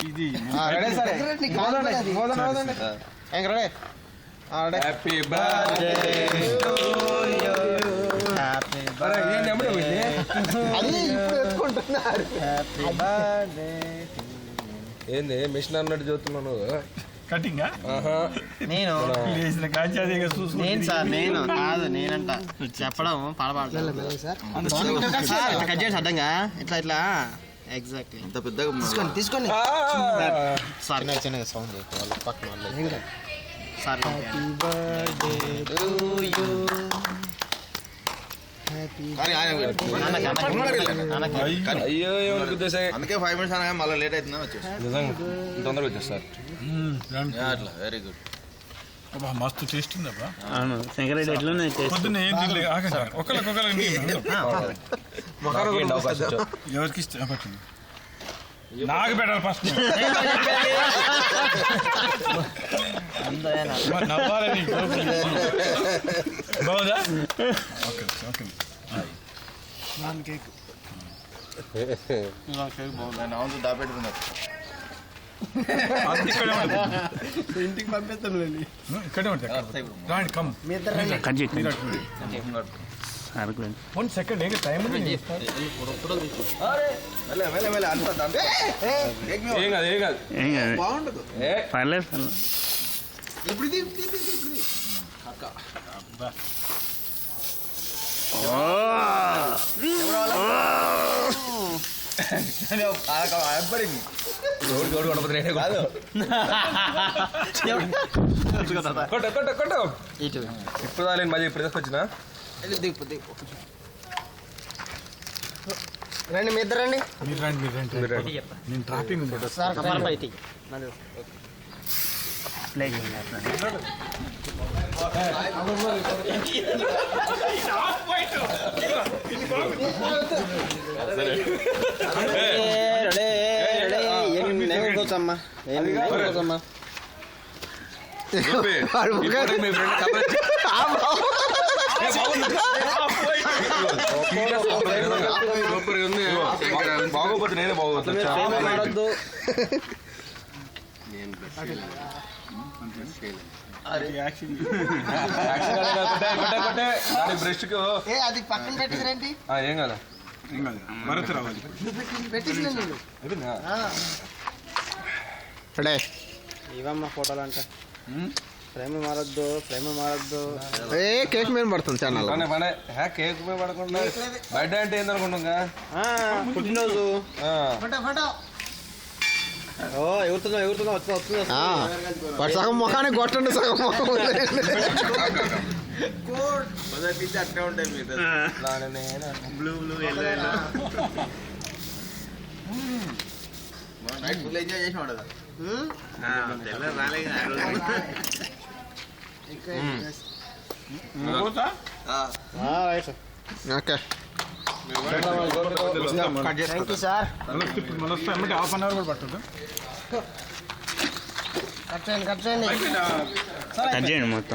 ఇది happy birthday ఏంది machine అన్నట్టు చూస్తున్నావు నువ్వు కటింగ్ నేను సార్ నేను కాదు నేనంట చెప్పడం పడబడతాను కట్ చేసి అడ్డంగా ఇట్లా ఇట్లా ఎగ్జాక్ట్లీ అంత పెద్దగా తీసుకోండి సార్ చిన్నగా సౌండ్ వాళ్ళ పక్కన సార్ అయ్యో అందుకే 5 minutes అనగా మళ్ళీ లేట్ అవుతుందని వచ్చేసి నిజంగా తొందరగా వచ్చేస్తారు అట్లా వెరీ గుడ్ మస్తు టేస్ట్ ఉందబ్బా. అవును శంకరెడ్డి ఎట్లున్నాయి పొద్దున్న ఏం తినలేదు ఒకరికి ఎవరికి ఇష్టం పట్టింది నాకు పెట్టాలి ఫస్ట్ నవ్వాలి బాగుందా ఓకే ఓకే కేక్ బాగుంది దాపెట్టుకున్నారు ఇంటికి పంపిస్తాను ఇక్కడే ఉంటుంది రాండి కమ్ 1 second ఏం టైం ఉంది బాగుండదు పర్లేదు ఇప్పుడు ఇప్పుడు రాలేను మళ్ళీ ఇప్పుడు తీసుకొచ్చిన రండి మీ ఇద్దరు రండి మీరు రండి నేను ట్రాఫిక్ ఉంది కూర్చోమ్మా బాగోపోతే నేనే బాగోపోతాను బ్రష్ అది పక్కన పెట్టిందండి ఏం కదా భరత్ రావాలి ఇవమ్మా ఫోటోలు అంట ప్రేమ మారద్దు కేక్ మీద పడుతుంది ఛానల్ కేక్ మీద పడకుండా బర్త్డే అంటే ఏందనుకుంటున్నా పుట్టినరోజు ఓ ఎగురుతుందా వస్తుందా సగం ముఖానికి కొట్టండి సగం ముఖం అట్నే ఉంటాయి బ్లూ ఎల్లో ఎంజాయ్ చేసి ఉండదు okay thank you sir half an hour కూడా పట్టదు కట్ చేయండి మొత్తం